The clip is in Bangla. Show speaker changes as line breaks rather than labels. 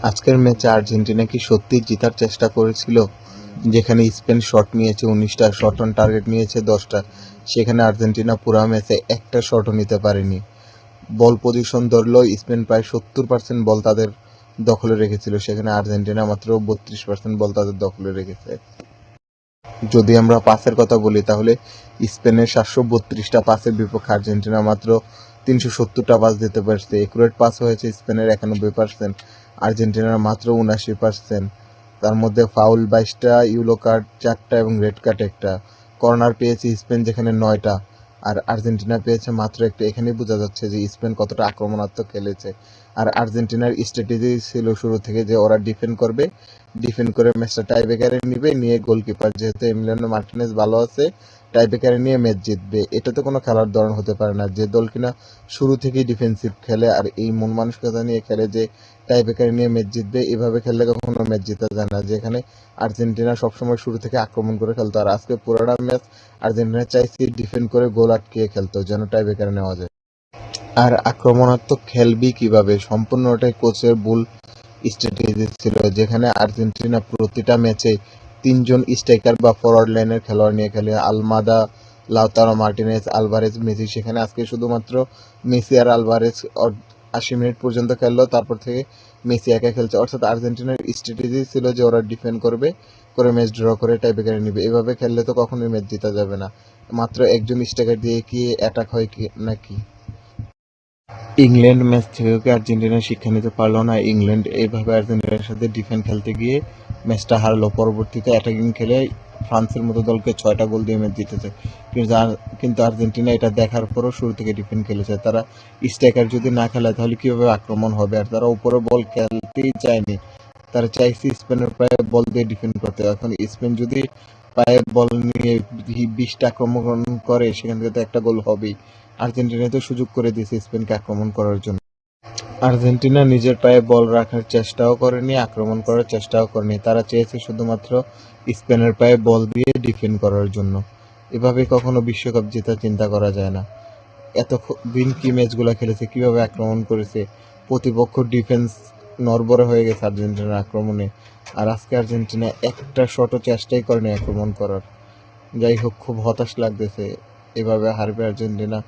আজকের ম্যাচে আর্জেন্টিনা কি সত্যিই জেতার চেষ্টা করেছিল? যেখানে স্পেন শট নিয়েছে ১৯টা, শট অন টার্গেট নিয়েছে ১০টা, সেখানে আর্জেন্টিনা পুরো ম্যাচে একটা শটও নিতে পারেনি। বল পজিশন ধরলেও স্পেন প্রায় ৭০% বল তাদের দখলে রেখেছিল, সেখানে আর্জেন্টিনা মাত্র ৩২% বল তাদের দখলে রেখেছে। যদি আমরা পাসের কথা বলি তাহলে স্পেনের ৭৩২টা পাসের বিপক্ষে আর্জেন্টিনা মাত্র ৩৭০টা পাস দিতে পারছে। একুরেট পাস হয়েছে স্পেনের ৯১%, আর্জেন্টিনার মাত্র ৭৯%। তার মধ্যে ফাউল ২২টা, ইয়েলো কার্ড ৪টা এবং রেড কার্ড ১টা। কর্নার পেয়েছে স্পেন যেখানে ৯টা, আর আর্জেন্টিনা পেয়েছে মাত্র একটা। এখানেই বোঝা যাচ্ছে যে স্পেন কতটা আক্রমণাত্মক খেলেছে। আর আর্জেন্টিনার স্ট্র্যাটেজি ছিল শুরু থেকে যে ওরা ডিফেন্ড করবে, ডিফেন্ড করে ম্যাচটা টাইব্রেকারে নিবে, নিয়ে গোলকিপার যেহেতু এমিলিয়ানো মার্টিনেজ ভালো আছে, টাইব্রেকারে নিয়ে ম্যাচ জিতবে। এটা তো কোনো খেলার ধরন হতে পারে না, যে দল কিনা শুরু থেকেই ডিফেন্সিভ খেলে আর এই মন মানসিকতা নিয়ে খেলে যে টাইব্রেকারে নিয়ে ম্যাচ জিতবে। এভাবে খেললে কখনো ম্যাচ জেতা যায় না, যেখানে আর্জেন্টিনা সবসময় শুরু থেকে আক্রমণ করে খেলতো। আর আজকে পুরোটা ম্যাচ আর্জেন্টিনা চাইছে ডিফেন্ড করে গোল আটকিয়ে খেলতো যেন টাইব্রেকারে নেওয়া যায়। আর আক্রমণাত্মক খেলবি কিভাবে, সম্পূর্ণটাই কোচের ভুল স্ট্র্যাটেজি ছিল, যেখানে আর্জেন্টিনা প্রতিটা ম্যাচে ৩ জন স্ট্রাইকার বা ফরওয়ার্ড লাইনের খেলোয়াড় নিয়ে খেলে, আলমাদা, লাউতারো মার্টিনেজ, আলভারেজ, মেসি। সেখানে আজকে শুধুমাত্র মেসি আর আলভারেজ ৮০ মিনিট পর্যন্ত খেললো, তারপর থেকে মেসি একা খেলছে। অর্থাৎ আর্জেন্টিনার স্ট্র্যাটেজি ছিল যে ওরা ডিফেন্ড করবে, করে ম্যাচ ড্র করে টাইব্রেকারে নিবে। এভাবে খেললে তো কখনোই ম্যাচ জেতা যাবে না। মাত্র একজন স্ট্রাইকার দিয়ে কি অ্যাটাক হয় কি নাকি? ইংল্যান্ড ম্যাচ থেকেও কি আর্জেন্টিনা শিক্ষা নিতে পারলো না? ইংল্যান্ড এইভাবে আর্জেন্টিনার সাথে ডিফেন্ড খেলতে গিয়ে ম্যাচটা হারলো, পরবর্তীতে অ্যাটাকিং খেলে ফ্রান্সের মতো দলকে ৬টা গোল দিয়ে ম্যাচ জিতেছে। কিন্তু আর্জেন্টিনা এটা দেখার পরও শুরু থেকে ডিফেন্ড খেলেছে। তারা স্ট্রাইকার যদি না খেলে তাহলে কিভাবে আক্রমণ হবে? আর তারা উপরে বল খেলতেই চায়নি, তারা চাইছে স্পেনের পায়ে বল দিয়ে ডিফেন্ড করতে। এখন স্পেন যদি পায়ে বল নিয়ে ২০টা আক্রমণ করে, সেখান থেকে তো একটা গোল হবেই। আর্জেন্টিনা তো সুযোগ করে দিয়েছে স্পেনকে আক্রমণ করার জন্য। আর্জেন্টিনা নিজের পায়ে বল রাখার চেষ্টাও করেনি, আক্রমণ করার চেষ্টাও করেনি। তারা চেয়েছে শুধুমাত্র স্পেনের পায়ে বল দিয়ে ডিফেন্ড করার জন্য। এভাবে কখনো বিশ্বকাপ জেতার চিন্তা করা যায় না। এতদিন কি ম্যাচগুলো খেলেছে, কিভাবে আক্রমণ করেছে, প্রতিপক্ষ ডিফেন্স নড়বড়ে হয়ে গেছে আর্জেন্টিনার আক্রমণে। আর আজকে আর্জেন্টিনা একটা শটও চেষ্টাই করেনি আক্রমণ করার। যাই হোক, খুব হতাশ লাগতেছে, এভাবে হারবে আর্জেন্টিনা।